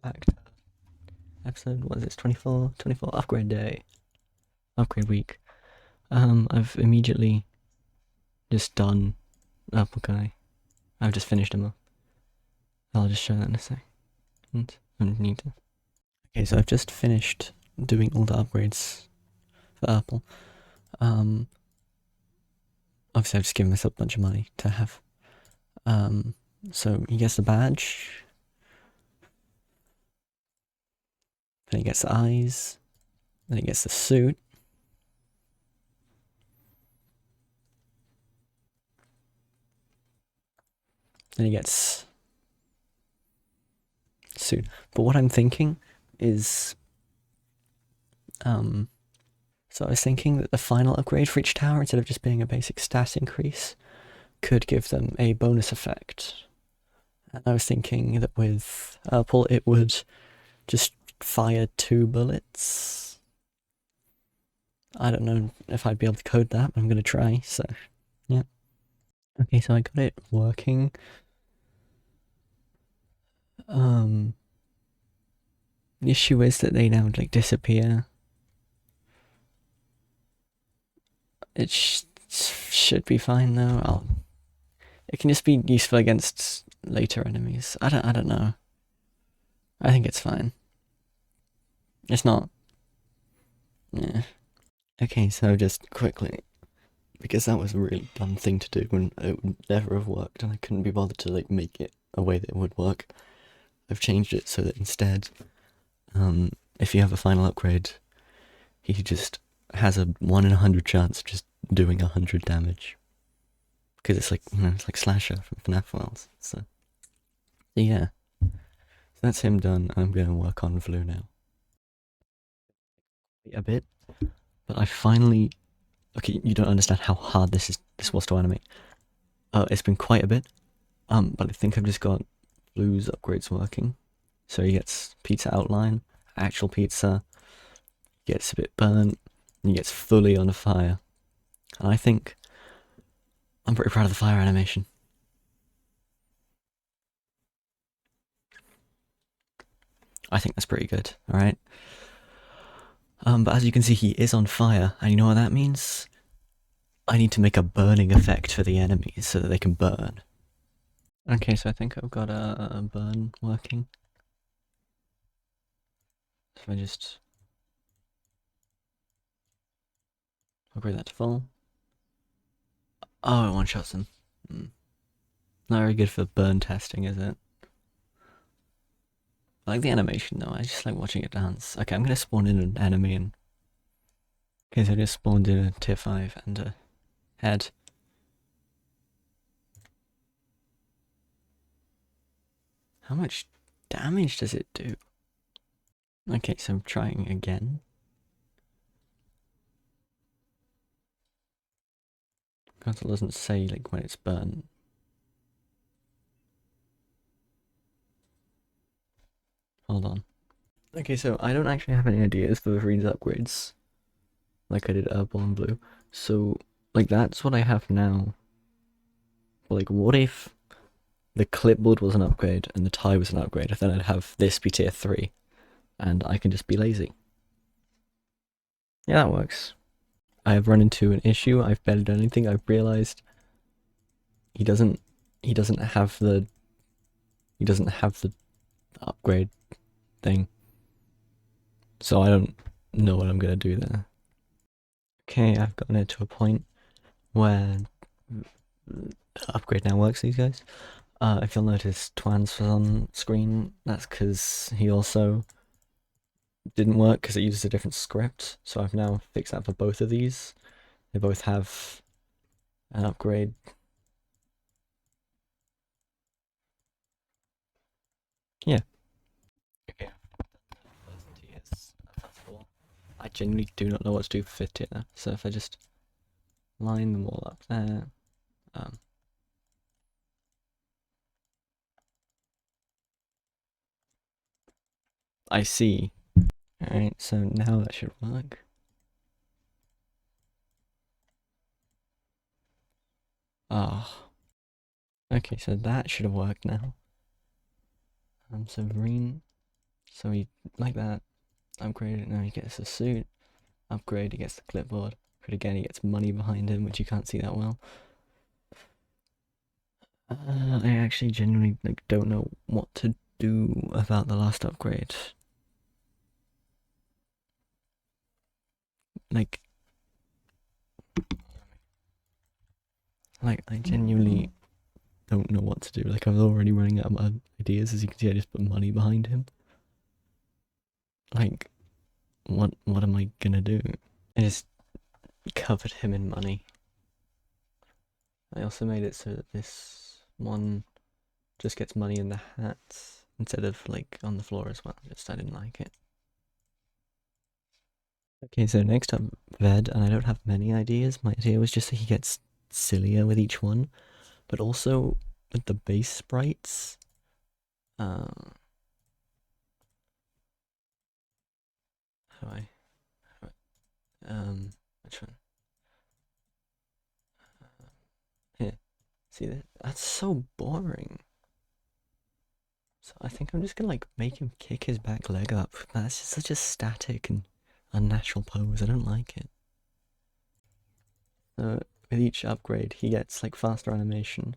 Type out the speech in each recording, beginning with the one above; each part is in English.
back to episode, what is this, 24 upgrade day, upgrade week. I've immediately just done Ourple Guy. I've just finished him up. I'll just show that in a second. I need to. Okay, so I've just finished doing all the upgrades for Ourple. Obviously I've just given myself a bunch of money to have. So he gets the badge. Then he gets the eyes. Then he gets the suit. Then he gets suit. But what I'm thinking is, so I was thinking that the final upgrade for each tower, instead of just being a basic stat increase, could give them a bonus effect. And I was thinking that with Ourple it would just fire 2 bullets. I don't know if I'd be able to code that, but I'm gonna try, so yeah. Okay, so I got it working. The issue is that they now like disappear. It should be fine though. It can just be useful against later enemies. I don't know. I think it's fine. It's not. Yeah. Okay, so just quickly, because that was a really dumb thing to do and it would never have worked, and I couldn't be bothered to like make it a way that it would work. I've changed it so that instead, if you have a final upgrade, he just has a 1 in 100 chance of just doing 100 damage. Because it's like, you know, it's like Slasher from FNAF Worlds. So yeah. So that's him done. I'm going to work on Vlu now. A bit. But I finally... Okay, you don't understand how hard this was to animate. It's been quite a bit. But I think I've just got Vlu's upgrades working. So he gets pizza outline, actual pizza, gets a bit burnt, and he gets fully on fire. And I think I'm pretty proud of the fire animation. I think that's pretty good, alright? But as you can see, he is on fire, and you know what that means? I need to make a burning effect for the enemies so that they can burn. Okay, so I think I've got a burn working. So if I just upgrade that to full. Oh, it one-shots them. Not very good for burn testing, is it? I like the animation though, I just like watching it dance. Okay, I'm gonna spawn in an enemy and... Okay, so I just spawned in a tier 5 and a head. How much damage does it do? Okay, so I'm trying again. Console doesn't say like when it's burnt. Hold on. Okay, so I don't actually have any ideas for Reed's upgrades, like I did Ourple and Vlu. So, like that's what I have now. But like, what if the clipboard was an upgrade and the tie was an upgrade? Then I'd have this be tier 3, and I can just be lazy. Yeah, that works. I have run into an issue. I've barely done anything. I've realized he doesn't have the upgrade thing. So I don't know what I'm gonna do there. Okay, I've gotten it to a point where upgrade now works, these guys. If you'll notice Twan's was on screen, that's because he also didn't work because it uses a different script. So I've now fixed that for both of these. They both have an upgrade. Yeah. Okay. I genuinely do not know what to do for 5th tier, so if I just line them all up there, I see. Alright, so now that should work. Oh. Okay, so that should have worked now. So green. So he, like that, upgrade it, now he gets a suit, upgrade, he gets the clipboard, upgrade again, he gets money behind him, which you can't see that well. I actually genuinely don't know what to do about the last upgrade. Like I genuinely don't know what to do. Like, I was already running out of ideas. As you can see, I just put money behind him. Like, what am I gonna do? I just covered him in money. I also made it so that this one just gets money in the hats instead of like on the floor as well. Just I didn't like it. Okay, so next up, Ved, and I don't have many ideas. My idea was just that he gets sillier with each one, but also with the base sprites. How do I? Which one? Here, see that? That's so boring. So I think I'm just gonna like make him kick his back leg up. That's just such a static and unnatural pose. I don't like it. So with each upgrade, he gets like faster animation,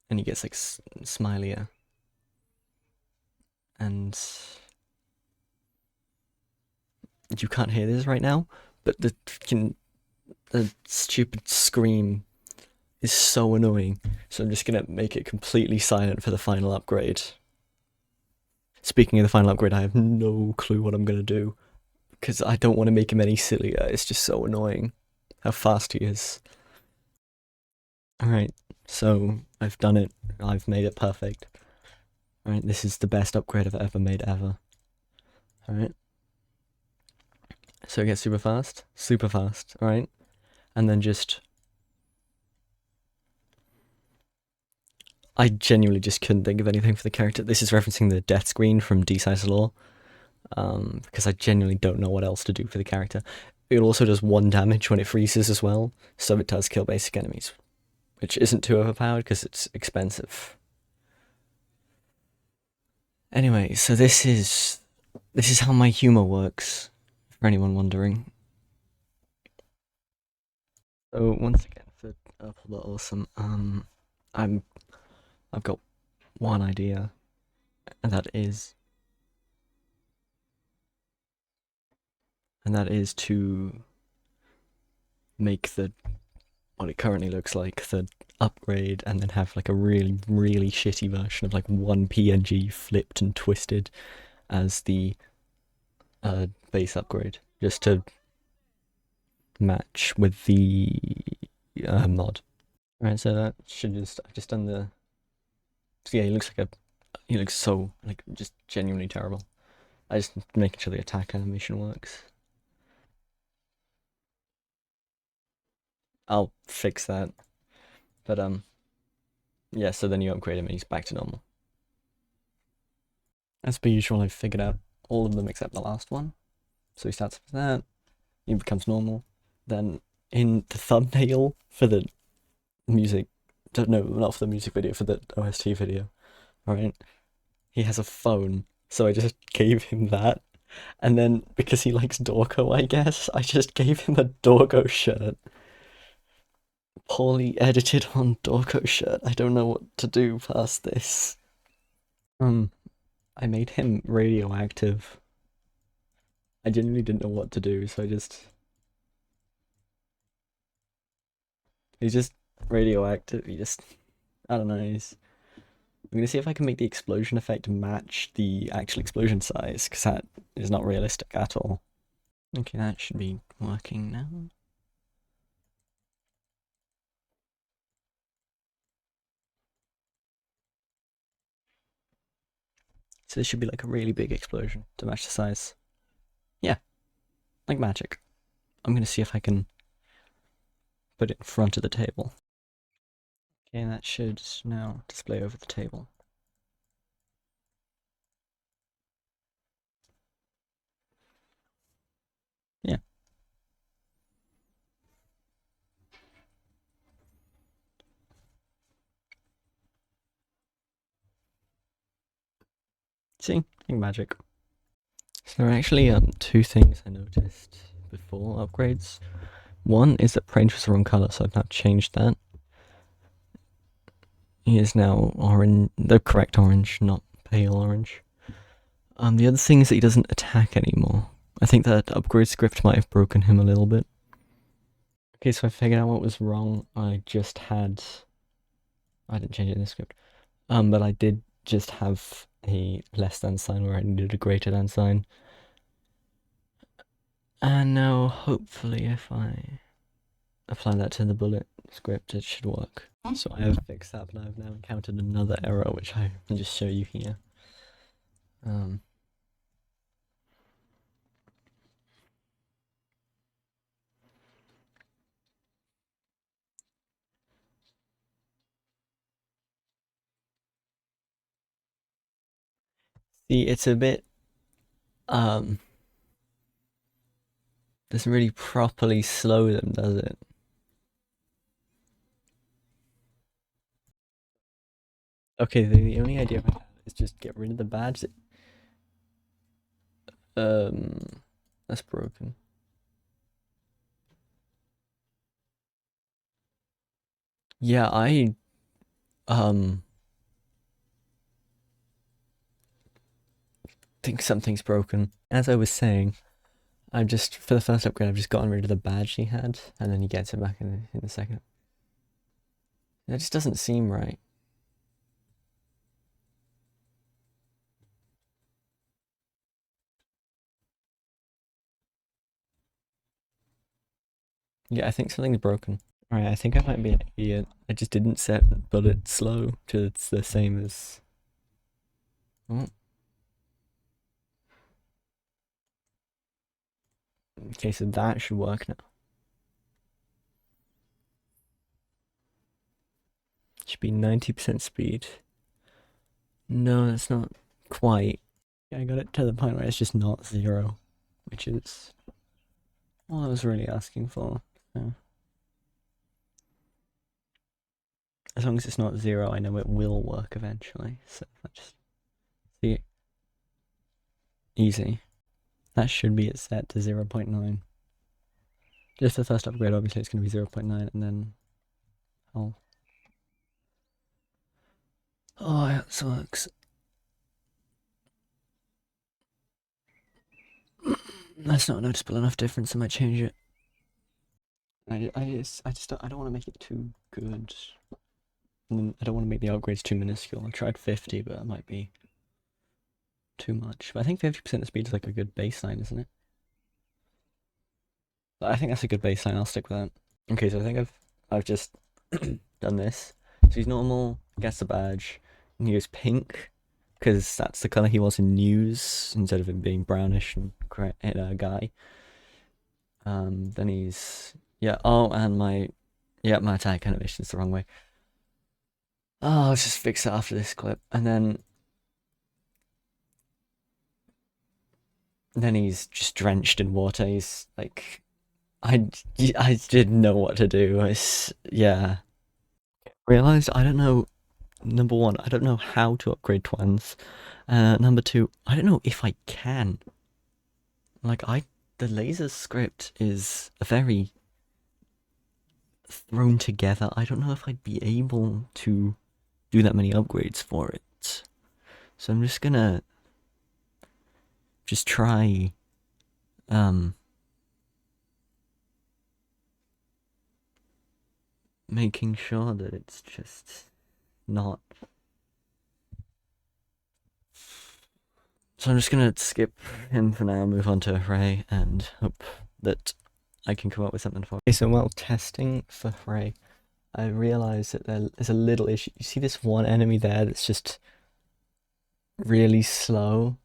and he gets like smilier, and you can't hear this right now, but the stupid scream is so annoying. So I'm just gonna make it completely silent for the final upgrade. Speaking of the final upgrade, I have no clue what I'm gonna do because I don't want to make him any sillier. It's just so annoying how fast he is. Alright, so I've done it. I've made it perfect. Alright, this is the best upgrade I've ever made ever. Alright. So it gets super fast, alright? And then just... I genuinely just couldn't think of anything for the character. This is referencing the death screen from Decisive Law. Because I genuinely don't know what else to do for the character. It also does 1 damage when it freezes as well, so it does kill basic enemies, which isn't too overpowered because it's expensive. Anyway, so this is how my humor works, for anyone wondering. So once again for Ourplebutawesome, I've got one idea, and that is to make the what it currently looks like the upgrade, and then have like a really shitty version of like one PNG flipped and twisted as the base upgrade, just to match with the mod. Alright, so that should I've just done the. So yeah, he looks so like just genuinely terrible. I just making sure the attack animation works. I'll fix that. But yeah, so then you upgrade him and he's back to normal. As per usual, I've figured out all of them except the last one. So he starts with that, he becomes normal. Then in the thumbnail for the music, no, not for the music video, for the OST video, alright, he has a phone. So I just gave him that. And then because he likes Dorko, I guess, I just gave him a Dorko shirt. Poorly edited on Dorko shirt. I don't know what to do past this. I made him radioactive. I genuinely didn't know what to do, so he's just radioactive. I don't know. I'm gonna see if I can make the explosion effect match the actual explosion size, because that is not realistic at all. Okay, that should be working now. So this should be like a really big explosion to match the size. Yeah, like magic. I'm gonna see if I can put it in front of the table. Okay, that should now display over the table. Yeah. See? Magic. So there are actually two things I noticed before upgrades. One is that Prange was the wrong colour, so I've now changed that. He is now orange, the correct orange, not pale orange. The other thing is that he doesn't attack anymore. I think that upgrade script might have broken him a little bit. Okay, so I figured out what was wrong. I didn't change it in the script. But I did just have a less than sign where I needed a greater than sign. And now, hopefully, if I apply that to the bullet script, it should work. So I have fixed that, but I've now encountered another error, which I can just show you here. See, it's a bit, doesn't really properly slow them, does it? Okay, the only idea I have is just get rid of the badge. That's broken. Yeah, I think something's broken. As I was saying, for the first upgrade, I've just gotten rid of the badge he had, and then he gets it back in the second. That just doesn't seem right. Yeah, I think something's broken. Alright, I think I might be an idiot. I just didn't set bullet slow to it's the same as... Oh. Okay, so that should work now. Should be 90% speed. No, that's not quite. I got it to the point where it's just not 0, which is all I was really asking for. So. As long as it's not 0, I know it will work eventually. So I just see it. Easy. That should be it set to 0.9. Just the first upgrade, obviously it's going to be 0.9, and then I'll... Oh, that sucks. That's not a noticeable enough difference. I might change it. I don't want to make it too good. And I don't want to make the upgrades too minuscule. I tried 50, but that might be too much. But I think 50% of speed is like a good baseline, isn't it? But I think that's a good baseline. I'll stick with that. Okay, so I think I've just done this. So he's normal, gets the badge, and he goes pink, because that's the color he was in news instead of him being brownish and guy. Then he's and my attack animation is the wrong way. Oh, I'll just fix it after this clip, and then he's just drenched in water. He's like, I didn't know what to do. Yeah. Realized I don't know. Number one, I don't know how to upgrade twins. Number two, I don't know if I can. Like the laser script is a very thrown together. I don't know if I'd be able to do that many upgrades for it. So I'm just gonna try making sure that it's just not. So I'm just gonna skip him for now, move on to Hrey, and hope that I can come up with something for it. Okay, so while testing for Hrey, I realized that there is a little issue. You see this one enemy there that's just really slow?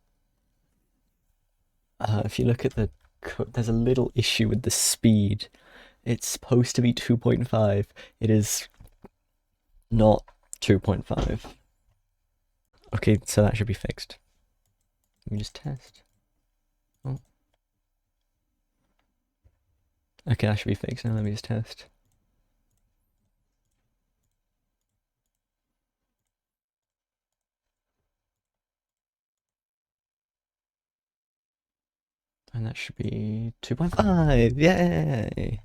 If you look at there's a little issue with the speed. It's supposed to be 2.5. It is not 2.5. Okay, so that should be fixed. Let me just test. Oh. Okay, that should be fixed. Now let me just test. And that should be 2.5, yay!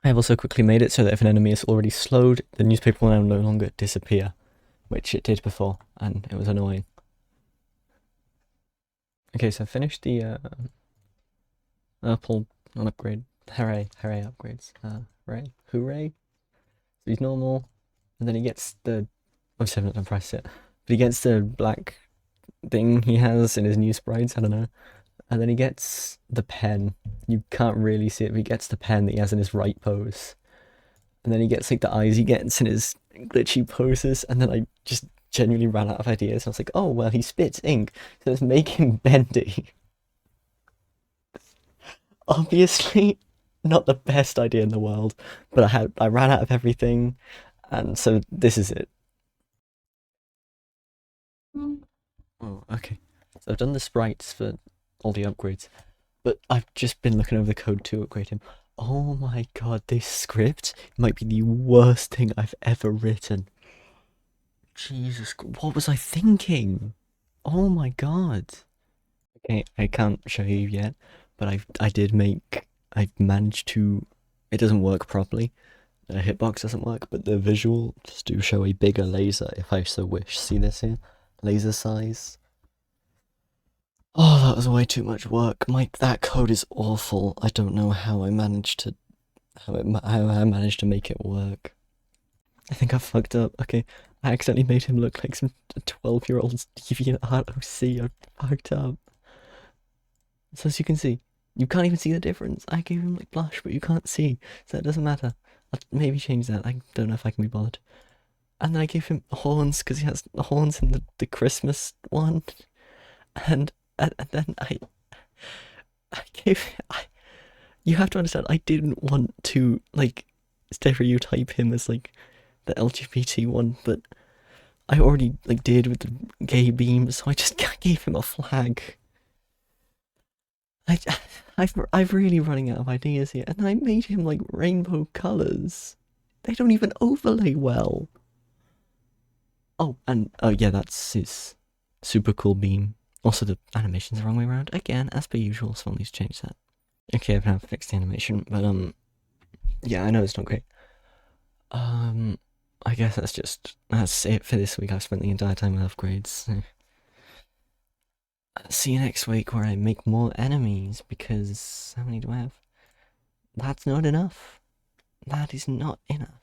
I have also quickly made it so that if an enemy is already slowed, the newspaper will no longer disappear, which it did before, and it was annoying. Okay, so I finished the Ourple upgrade, Hrey upgrades. Hrey. So he's normal, and then he gets the. Obviously, I haven't done price yet, but he gets the black thing he has in his new sprites. I don't know, and then he gets the pen. You can't really see it, but he gets the pen that he has in his right pose, and then he gets like the eyes he gets in his glitchy poses, and then I just genuinely ran out of ideas. I was like, oh well, he spits ink, so let's make him bendy. Obviously, not the best idea in the world, but I ran out of everything, and so this is it. Oh, okay. So I've done the sprites for all the upgrades, but I've just been looking over the code to upgrade him. Oh my god, this script might be the worst thing I've ever written. Jesus, what was I thinking? Oh my god. Okay, I can't show you yet, but I've managed to, it doesn't work properly. The hitbox doesn't work, but the visuals do show a bigger laser if I so wish. See this here? Laser size. Oh, that was way too much work. That code is awful. I don't know how I managed to how I managed to make it work. I think I fucked up. Okay, I accidentally made him look like some 12-year-old's deviant art OC. I fucked up. So as you can see, you can't even see the difference. I gave him like blush, but you can't see, so it doesn't matter. I'll maybe change that. I don't know if I can be bothered. And then I gave him horns because he has the horns in the Christmas one, and then I gave you have to understand, I didn't want to like stereotype him as like the LGBT one, but I already like did with the gay beam, so I just gave him a flag. I'm really running out of ideas here, and I made him like rainbow colors. They don't even overlay well. Oh, and oh yeah, that's his super cool beam. Also, the animation's the wrong way around again, as per usual. So I'll need to change that. Okay, I've now fixed the animation, but yeah, I know it's not great. I guess that's it for this week. I've spent the entire time with upgrades. So. See you next week where I make more enemies, because how many do I have? That's not enough. That is not enough.